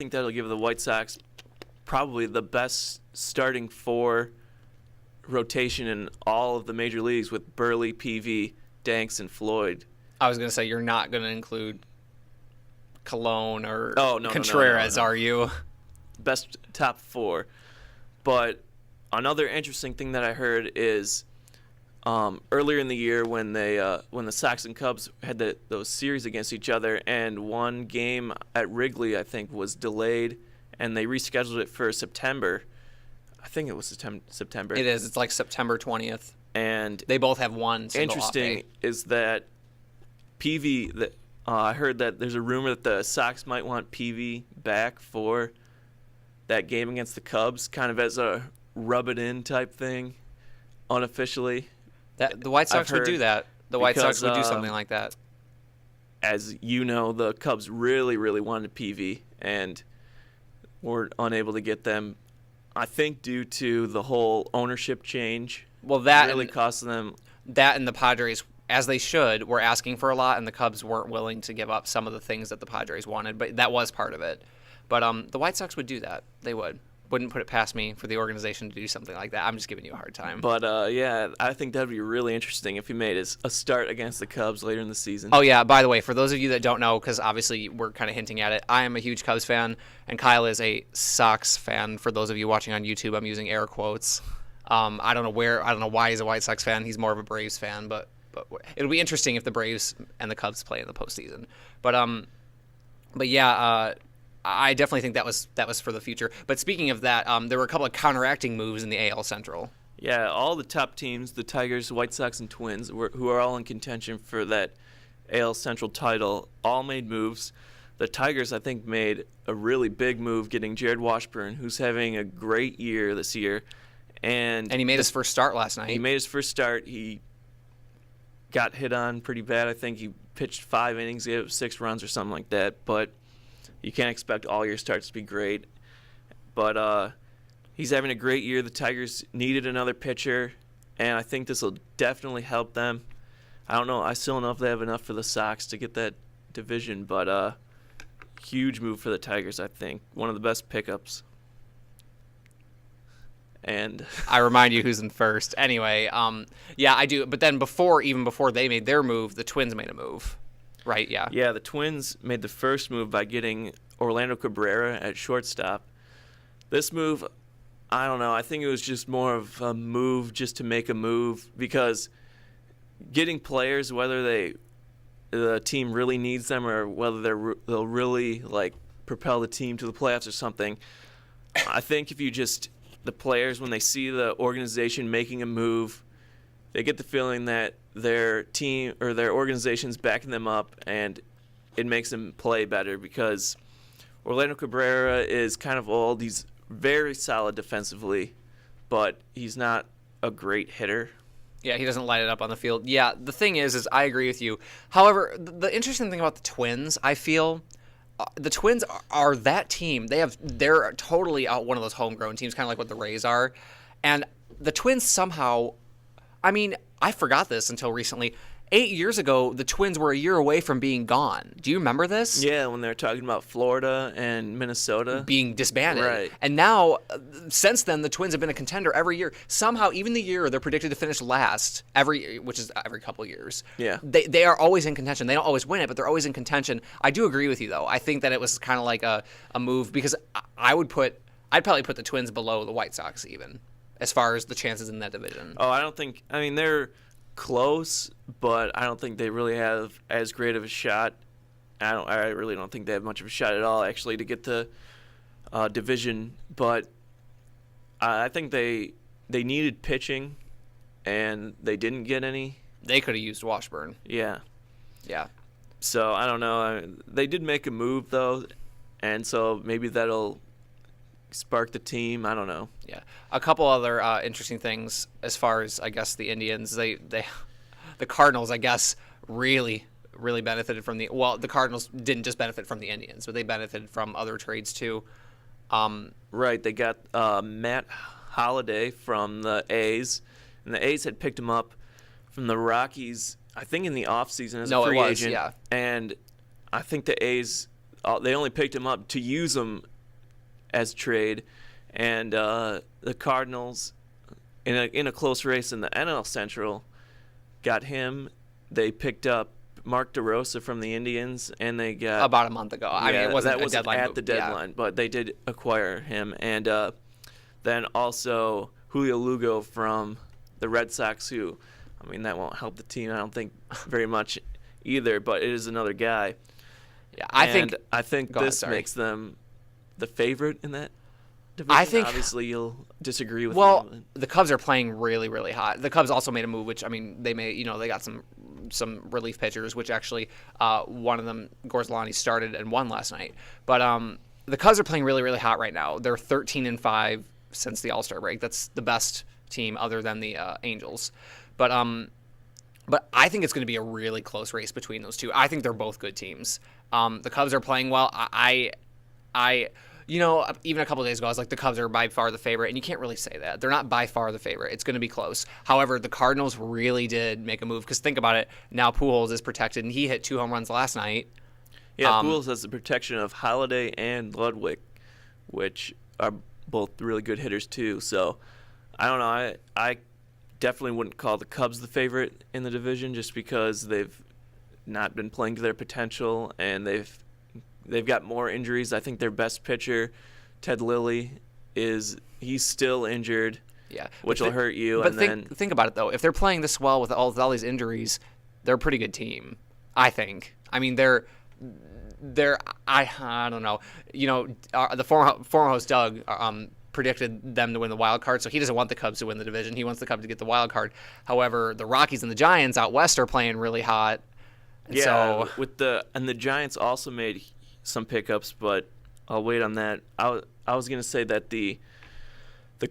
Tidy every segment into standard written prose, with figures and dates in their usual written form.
think that'll give the White Sox probably the best starting 4 rotation in all of the major leagues with Burley, Peavy, Danks, and Floyd. I was going to say you're not going to include Colon or no, Contreras, no. are you? Best top 4. But another interesting thing that I heard is earlier in the year when the Sox and Cubs had those series against each other, and one game at Wrigley, I think, was delayed, and they rescheduled it for September. I think it was September. It is. It's like September 20th. And they both have one single interesting off day. Is that Peavy, I heard that there's a rumor that the Sox might want Peavy back for that game against the Cubs, kind of as a rub-it-in type thing, unofficially. The White Sox would do that. The White Sox would do something like that. As you know, the Cubs really, really wanted Peavy, and were unable to get them, I think, due to the whole ownership change. Well, that really cost them. That and the Padres, as they should, were asking for a lot, and the Cubs weren't willing to give up some of the things that the Padres wanted, but that was part of it. But the White Sox would do that. They would. Wouldn't put it past me for the organization to do something like that. I'm just giving you a hard time. But, yeah, I think that would be really interesting if he made a start against the Cubs later in the season. Oh, yeah, by the way, for those of you that don't know, because obviously we're kind of hinting at it, I am a huge Cubs fan, and Kyle is a Sox fan. For those of you watching on YouTube, I'm using air quotes. I don't know why he's a White Sox fan. He's more of a Braves fan, but it'll be interesting if the Braves and the Cubs play in the postseason. But yeah, I definitely think that was for the future. But speaking of that, there were a couple of counteracting moves in the AL Central. Yeah, all the top teams, the Tigers, White Sox, and Twins, who are all in contention for that AL Central title, all made moves. The Tigers, I think, made a really big move getting Jared Washburn, who's having a great year this year. And he made his first start last night. He made his first start. He got hit on pretty bad. I think he pitched 5 innings, gave up 6 runs or something like that. But you can't expect all your starts to be great. But he's having a great year. The Tigers needed another pitcher, and I think this will definitely help them. I don't know. I still don't know if they have enough for the Sox to get that division, but huge move for the Tigers, I think. One of the best pickups. And I remind you who's in first. Anyway, yeah, I do. But then even before they made their move, the Twins made a move, right? Yeah. Yeah, the Twins made the first move by getting Orlando Cabrera at shortstop. This move, I don't know. I think it was just more of a move just to make a move, because getting players, whether the team really needs them or whether they'll really propel the team to the playoffs or something. I think if you just the players, when they see the organization making a move, they get the feeling that their team or their organization's backing them up, and it makes them play better, because Orlando Cabrera is kind of old. He's very solid defensively, but he's not a great hitter. Yeah, he doesn't light it up on the field. Yeah, the thing is I agree with you. However, the interesting thing about the Twins, I feel, the Twins are that team. They're totally out one of those homegrown teams, kind of like what the Rays are. And the Twins somehow, I mean, I forgot this until recently. 8 years ago, the Twins were a year away from being gone. Do you remember this? Yeah, when they were talking about Florida and Minnesota being disbanded. Right. And now, since then, the Twins have been a contender every year. Somehow, even the year they're predicted to finish last, which is every couple of years, yeah, they are always in contention. They don't always win it, but they're always in contention. I do agree with you, though. I think that it was kind of like a move, because I'd probably put the Twins below the White Sox even, as far as the chances in that division. Oh, I mean, they're close, but I don't think they really have as great of a shot. I really don't think they have much of a shot at all, actually, to get the division. But I think they needed pitching, and they didn't get any. They could have used Washburn. Yeah. Yeah. So I don't know. They did make a move, though, and so maybe that'll spark the team. I don't know. Yeah. A couple other interesting things as far as, I guess, the Indians. The Cardinals, I guess, really benefited from the Cardinals didn't just benefit from the Indians, but they benefited from other trades too. Right. They got Matt Holliday from the A's, and the A's had picked him up from the Rockies, I think, in the offseason as a free agent. Yeah. And I think the A's, they only picked him up to use him as trade, and the Cardinals in a close race in the NL Central got him. They picked up Mark DeRosa from the Indians, and they got about a month ago. I mean, it wasn't a deadline at move. the deadline, but they did acquire him, and then also Julio Lugo from the Red Sox, who, I mean, that won't help the team, I don't think, very much either, but it is another guy. Yeah, I think this makes them the favorite in that division. I think, obviously you'll disagree with well, me. the Cubs are playing really, really hot. The Cubs also made a move, which, I mean, they got some relief pitchers, which actually one of them, Gorzlani, started and won last night. But the Cubs are playing really, really hot right now. They're 13-5 since the All-Star break. That's the best team other than the Angels. But I think it's going to be a really close race between those two. I think they're both good teams. The Cubs are playing well. Even a couple of days ago, I was like, the Cubs are by far the favorite, and you can't really say that. They're not by far the favorite. It's going to be close. However, the Cardinals really did make a move, because think about it. Now Pujols is protected, and he hit 2 home runs last night. Yeah, Pujols has the protection of Holiday and Ludwig, which are both really good hitters too. So, I don't know. I definitely wouldn't call the Cubs the favorite in the division, just because they've not been playing to their potential, and they've got more injuries. I think their best pitcher, Ted Lilly, he's still injured. Yeah, which will hurt you. But think about it though. If they're playing this well with all these injuries, they're a pretty good team, I think. I mean, they're I don't know. The former host Doug predicted them to win the wild card, so he doesn't want the Cubs to win the division. He wants the Cubs to get the wild card. However, the Rockies and the Giants out west are playing really hot. And yeah, the Giants also made some pickups, but I'll wait on that. I was gonna say that the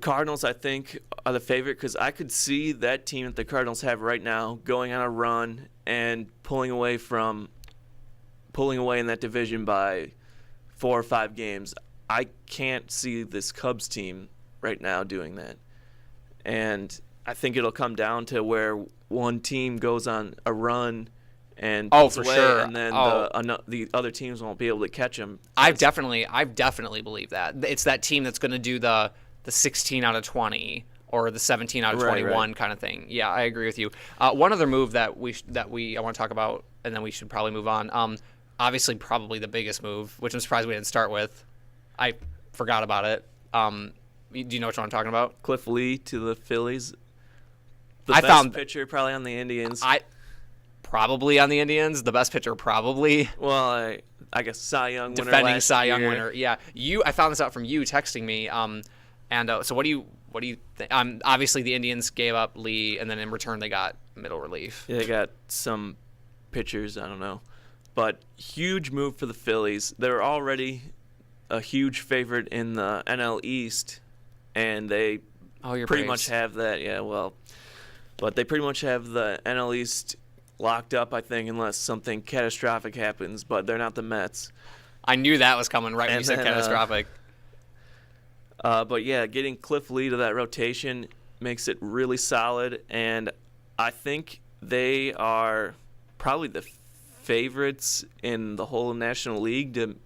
Cardinals, I think, are the favorite, because I could see that team that the Cardinals have right now going on a run and pulling away in that division by 4 or 5 games. I can't see this Cubs team right now doing that, and I think it'll come down to where one team goes on a run and pulls away, sure. And then the other teams won't be able to catch them. I've definitely believed that. It's that team that's going to do the 16 out of 20 or the 17 out of 21 kind of thing. Yeah, I agree with you. One other move that I want to talk about, and then we should probably move on. Obviously, probably the biggest move, which I'm surprised we didn't start with. I forgot about it. Do you know what I'm talking about? Cliff Lee to the Phillies. The best pitcher probably on the Indians. Probably on the Indians. The best pitcher probably. Well, I guess Cy Young winner. Defending Cy Young winner. Yeah. I found this out from you texting me. So what do you think? Obviously the Indians gave up Lee, and then in return they got middle relief. Yeah, they got some pitchers. I don't know, but huge move for the Phillies. They're already a huge favorite in the NL East, and they pretty much have that. Yeah, well, but they pretty much have the NL East locked up, I think, unless something catastrophic happens. But they're not the Mets. I knew that was coming right when you said catastrophic. But yeah, getting Cliff Lee to that rotation makes it really solid, and I think they are probably the favorites in the whole National League to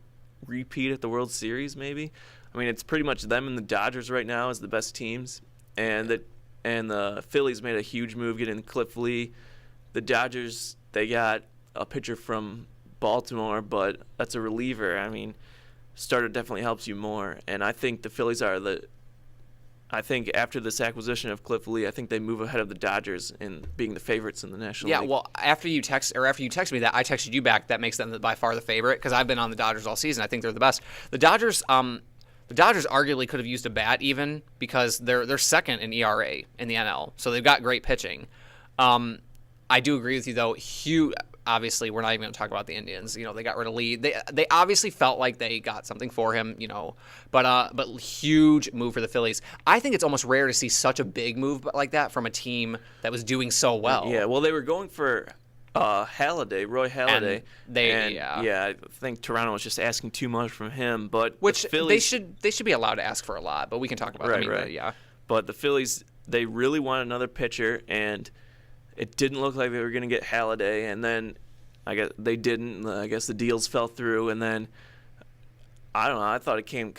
repeat at the World Series, maybe. I mean, it's pretty much them and the Dodgers right now as the best teams, and the Phillies made a huge move getting Cliff Lee. The Dodgers, they got a pitcher from Baltimore, but that's a reliever. I mean, starter definitely helps you more, and I think the Phillies I think after this acquisition of Cliff Lee, I think they move ahead of the Dodgers in being the favorites in the National League. Yeah, well, after you texted me that, I texted you back. That makes them by far the favorite, because I've been on the Dodgers all season. I think they're the best. The Dodgers arguably could have used a bat even, because they're second in ERA in the NL, so they've got great pitching. I do agree with you though. Obviously, we're not even going to talk about the Indians. They got rid of Lee. They obviously felt like they got something for him. But huge move for the Phillies. I think it's almost rare to see such a big move like that from a team that was doing so well. Yeah, well, they were going for Roy Halladay. I think Toronto was just asking too much from him. But which the Phillies, they should be allowed to ask for a lot. But we can talk about that. Right. Yeah. But the Phillies, they really want another pitcher, and it didn't look like they were going to get Halladay, and then I guess they didn't. I guess the deals fell through, and then I don't know. I thought it came